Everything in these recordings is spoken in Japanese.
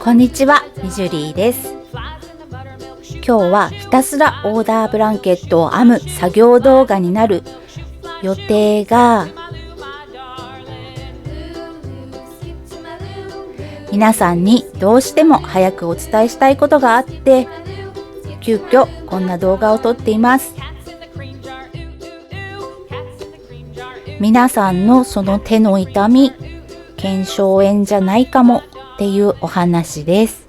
こんにちは、みじゅりーです。今日はひたすらオーダーブランケットを編む作業動画になる予定が、皆さんにどうしても早くお伝えしたいことがあって、急遽こんな動画を撮っています。皆さんのその手の痛み、腱鞘炎じゃないかもっていうお話です。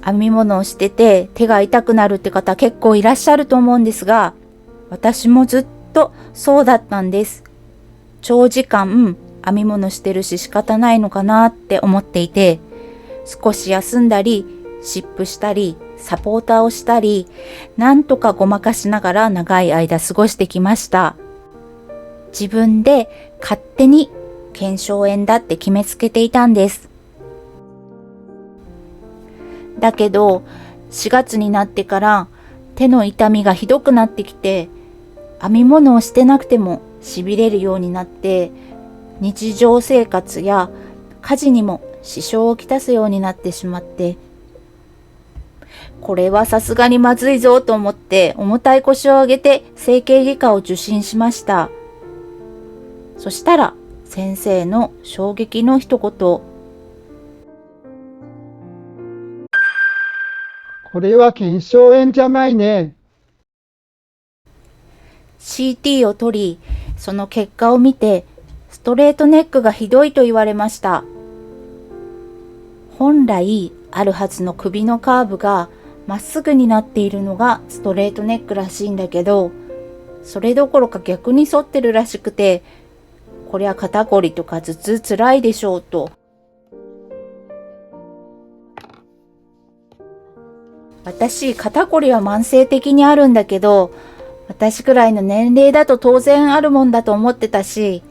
編み物をしてて手が痛くなるって方結構いらっしゃると思うんですが、私もずっとそうだったんです。長時間編み物してるし仕方ないのかなって思っていて、少し休んだり湿布したりサポーターをしたり、なんとかごまかしながら長い間過ごしてきました。自分で勝手に腱鞘炎だって決めつけていたんです。だけど4月になってから手の痛みがひどくなってきて、編み物をしてなくても痺れるようになって、日常生活や家事にも支障をきたすようになってしまって、これはさすがにまずいぞと思って重たい腰を上げて整形外科を受診しました。そしたら先生の衝撃の一言、これは腱鞘炎じゃないね。CT を取り、その結果を見てストレートネックがひどいと言われました。本来あるはずの首のカーブがまっすぐになっているのがストレートネックらしいんだけど、それどころか逆に反ってるらしくて、こりゃ肩こりとか頭痛つらいでしょうと。私、肩こりは慢性的にあるんだけど、私くらいの年齢だと当然あるもんだと思ってたし、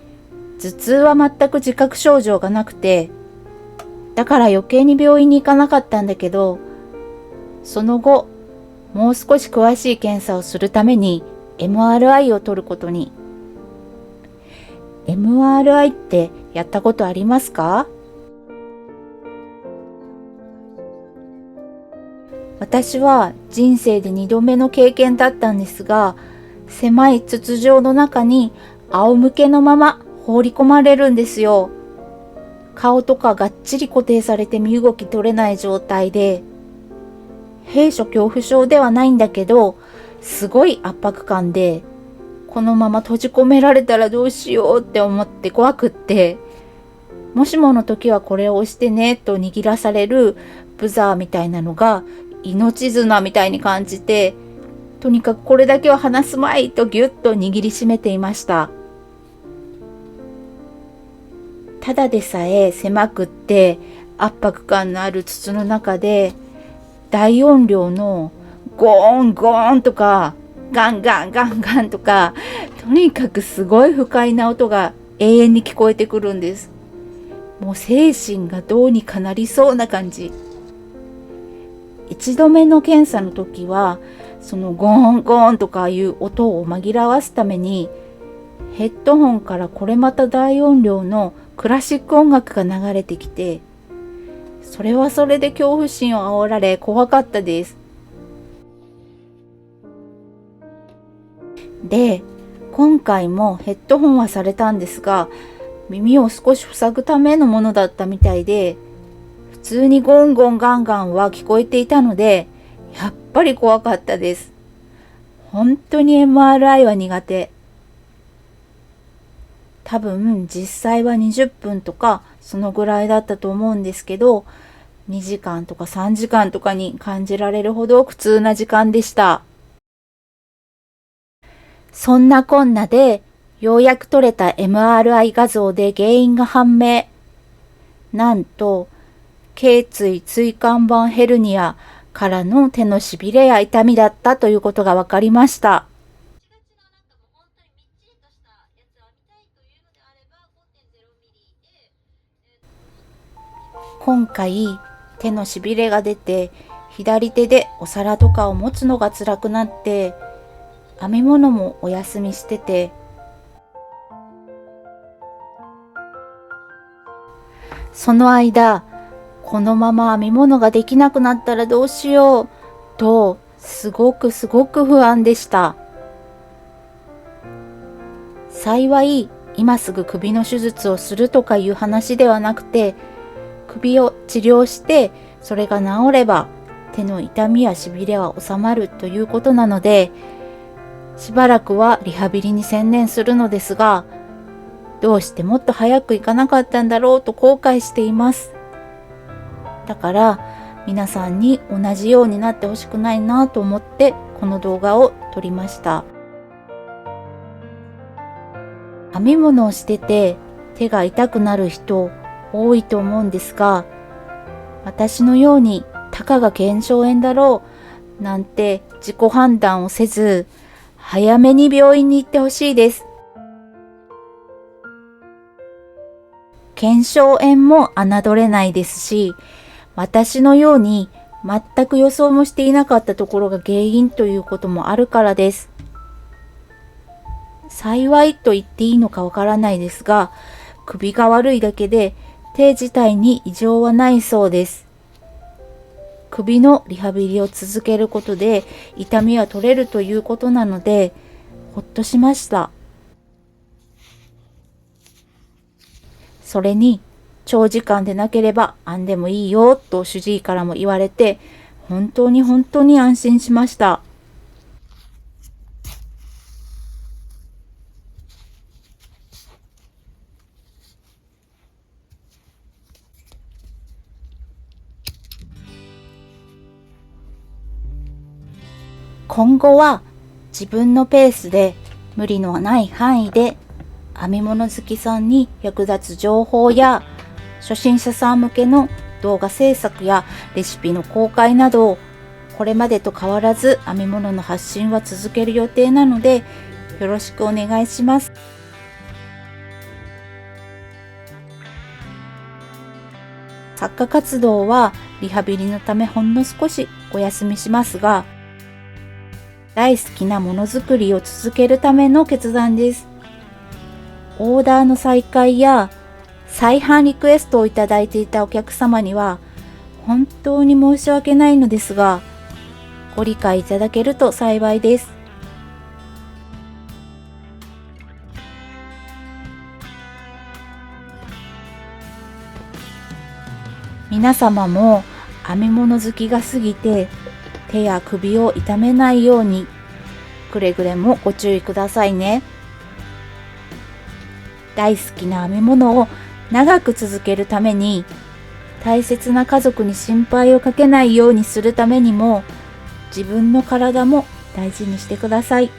頭痛は全く自覚症状がなくて、だから余計に病院に行かなかったんだけど、その後、もう少し詳しい検査をするために MRI を取ることに。MRI ってやったことありますか？私は人生で2度目の経験だったんですが、狭い筒状の中に仰向けのまま放り込まれるんですよ。顔とかがっちり固定されて身動き取れない状態で、閉所恐怖症ではないんだけど、すごい圧迫感で、このまま閉じ込められたらどうしようって思って怖くって、もしもの時はこれを押してねと握らされるブザーみたいなのが命綱みたいに感じて、とにかくこれだけは離すまいとぎゅっと握りしめていました。ただでさえ狭くって圧迫感のある筒の中で、大音量のゴーンゴーンとかガンガンガンガンとか、とにかくすごい不快な音が永遠に聞こえてくるんです。もう精神がどうにかなりそうな感じ。1度目の検査の時はそのゴーンゴーンとかいう音を紛らわすために、ヘッドホンからこれまた大音量のクラシック音楽が流れてきて、それはそれで恐怖心を煽られ怖かったです。で、今回もヘッドホンはされたんですが、耳を少し塞ぐためのものだったみたいで、普通にゴンゴンガンガンは聞こえていたので、やっぱり怖かったです。本当に MRI は苦手。多分実際は20分とかそのぐらいだったと思うんですけど、2時間とか3時間とかに感じられるほど苦痛な時間でした。そんなこんなでようやく撮れた MRI 画像で原因が判明。なんと頸椎椎間板ヘルニアからの手のしびれや痛みだったということが分かりました。今回手のしびれが出て、左手でお皿とかを持つのが辛くなって、編み物もお休みしてて、その間、このまま編み物ができなくなったらどうしようと、すごく不安でした。幸い、今すぐ首の手術をするとかいう話ではなくて、首を治療して、それが治れば、手の痛みやしびれは収まるということなので、しばらくはリハビリに専念するのですが、どうしてもっと早く行かなかったんだろうと後悔しています。だから皆さんに同じようになってほしくないなと思ってこの動画を撮りました。編み物をしてて手が痛くなる人多いと思うんですが、私のようにたかが腱鞘炎だろうなんて自己判断をせず、早めに病院に行ってほしいです。腱鞘炎も侮れないですし、私のように全く予想もしていなかったところが原因ということもあるからです。幸いと言っていいのかわからないですが、首が悪いだけで手自体に異常はないそうです。首のリハビリを続けることで痛みは取れるということなので、ほっとしました。それに、長時間でなければ編んでもいいよと主治医からも言われて、本当に安心しました。今後は自分のペースで無理のない範囲で編み物好きさんに役立つ情報や初心者さん向けの動画制作やレシピの公開など、これまでと変わらず編み物の発信は続ける予定なので、よろしくお願いします。作家活動はリハビリのためほんの少しお休みしますが、大好きなものづくりを続けるための決断です。オーダーの再開や再販リクエストをいただいていたお客様には本当に申し訳ないのですが、ご理解いただけると幸いです。皆様も編み物好きが過ぎて手や首を痛めないようにくれぐれもご注意くださいね。大好きな編み物を長く続けるために、大切な家族に心配をかけないようにするためにも、自分の体も大事にしてください。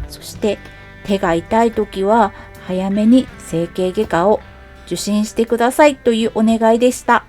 そして手が痛い時は早めに整形外科を受診してくださいというお願いでした。